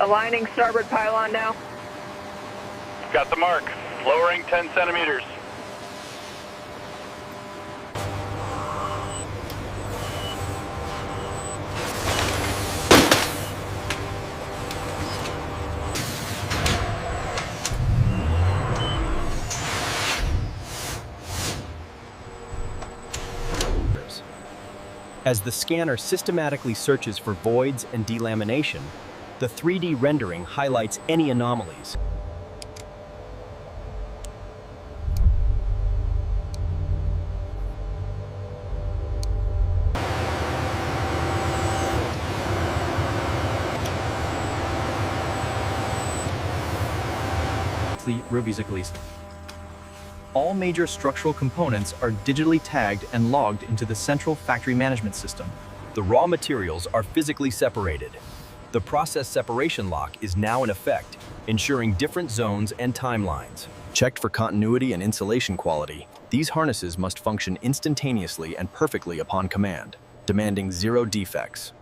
Aligning starboard pylon now. Got the mark. Lowering 10 centimeters. As the scanner systematically searches for voids and delamination, the 3D rendering highlights any anomalies. All major structural components are digitally tagged and logged into the central factory management system. The raw materials are physically separated. The process separation lock is now in effect, ensuring different zones and timelines. Checked for continuity and insulation quality, these harnesses must function instantaneously and perfectly upon command, demanding 0 defects.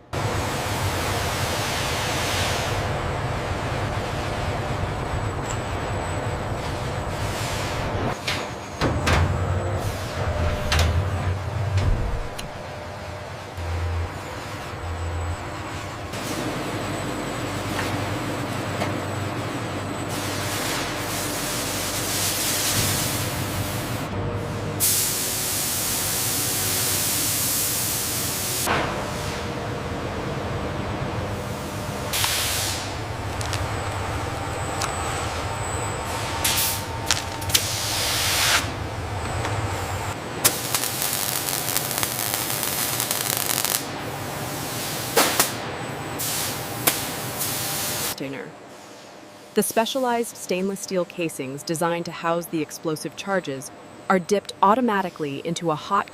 The specialized stainless steel casings designed to house the explosive charges are dipped automatically into a hot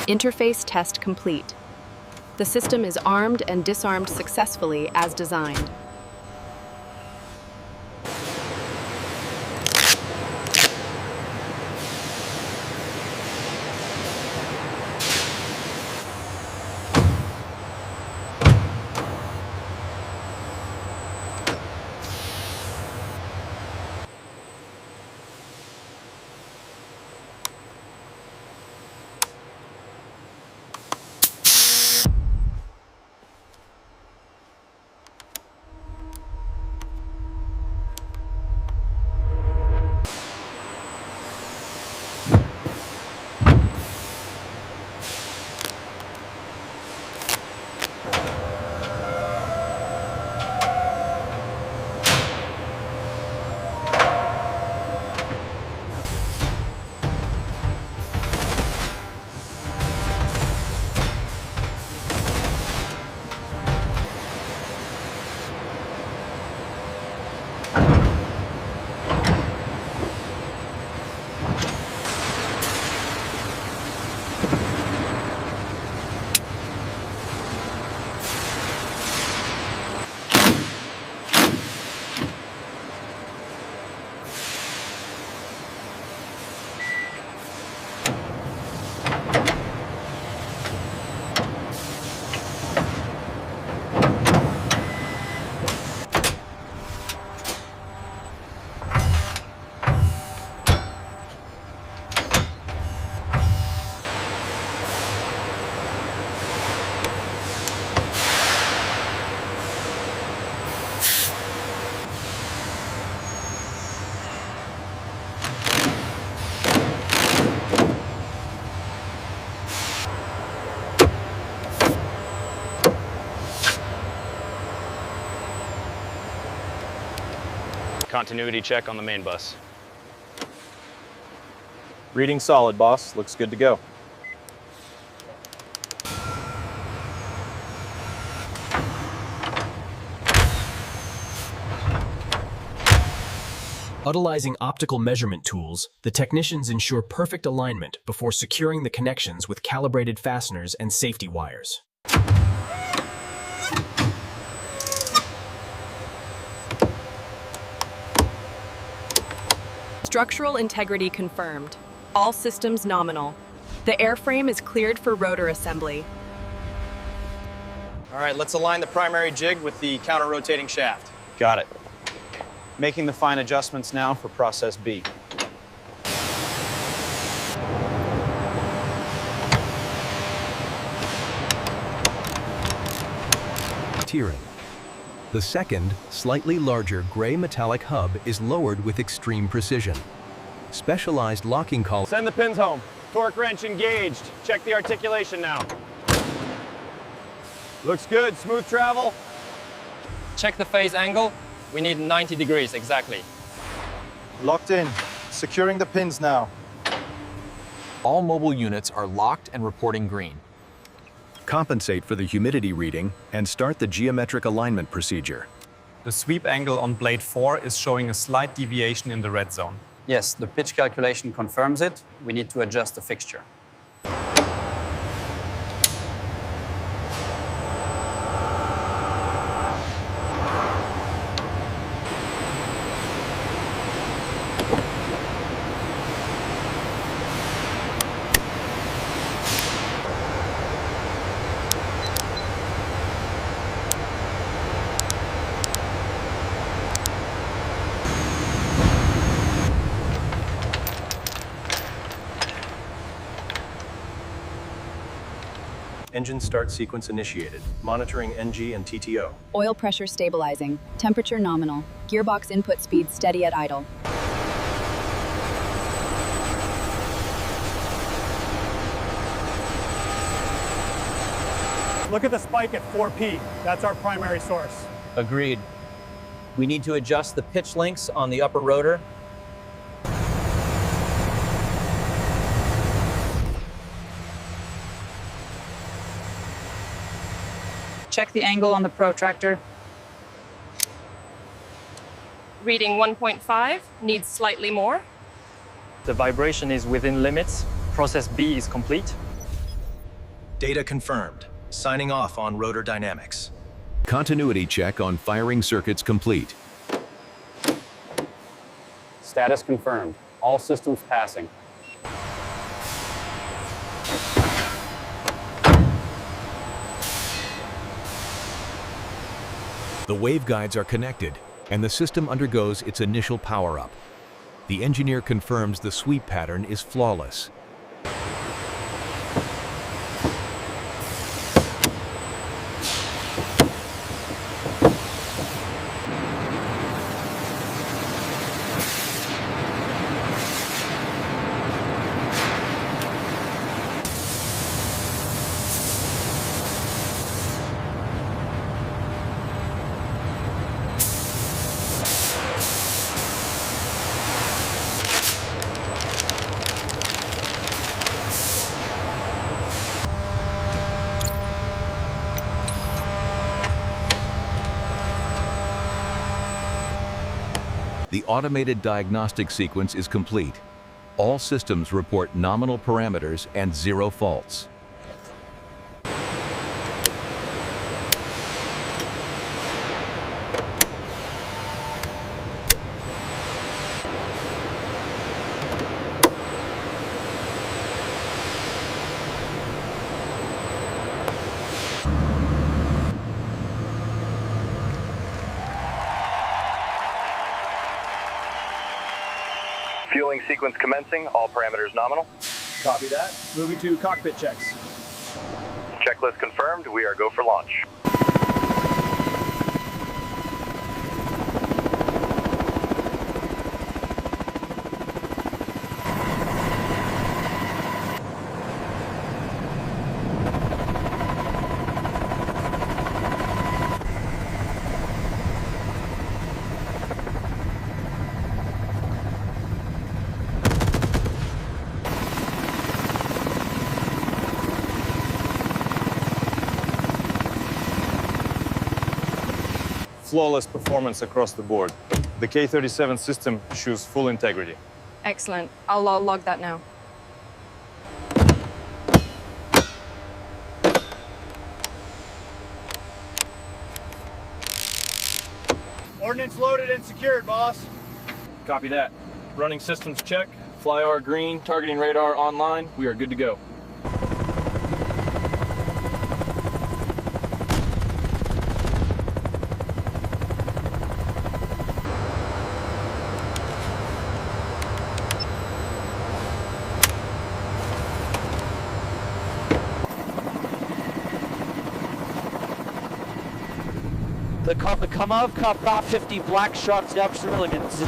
interface test complete. The system is armed and disarmed successfully as designed. continuity check on the main bus. Reading solid, boss. Looks good to go. Utilizing optical measurement tools, the technicians ensure perfect alignment before securing the connections with calibrated fasteners and safety wires. Structural integrity confirmed. All systems nominal. The airframe is cleared for rotor assembly. All right, let's align the primary jig with the counter-rotating shaft. Got it. Making the fine adjustments now for process B. Tiering. The second, slightly larger gray metallic hub is lowered with extreme precision. Specialized locking columns. Send the pins home. Torque wrench engaged. Check the articulation now. Looks good. Smooth travel. Check the phase angle. We need 90 degrees exactly. Locked in. Securing the pins now. All mobile units are locked and reporting green. Compensate for the humidity reading and start the geometric alignment procedure. The sweep angle on blade 4 is showing a slight deviation in the red zone. Yes, the pitch calculation confirms it. We need to adjust the fixture. Engine start sequence initiated. Monitoring NG and TTO. Oil pressure stabilizing. Temperature nominal. Gearbox input speed steady at idle. Look at the spike at 4P. That's our primary source. Agreed. We need to adjust the pitch links on the upper rotor. Check the angle on the protractor. Reading 1.5, needs slightly more. The vibration is within limits. Process B is complete. Data confirmed. Signing off on rotor dynamics. Continuity check on firing circuits complete. Status confirmed. All systems passing. The waveguides are connected, and the system undergoes its initial power-up. The engineer confirms the sweep pattern is flawless. The automated diagnostic sequence is complete. All systems report nominal parameters and 0 faults. Fueling sequence commencing, all parameters nominal. Copy that. Moving to cockpit checks. Checklist confirmed, we are go for launch. Flawless performance across the board. The K-37 system shows full integrity. Excellent. I'll log that now. Ordnance loaded and secured, boss. Copy that. Running systems check. FlyR green, targeting radar online. We are good to go. The Kamov Ka-50 Black Shock depth elements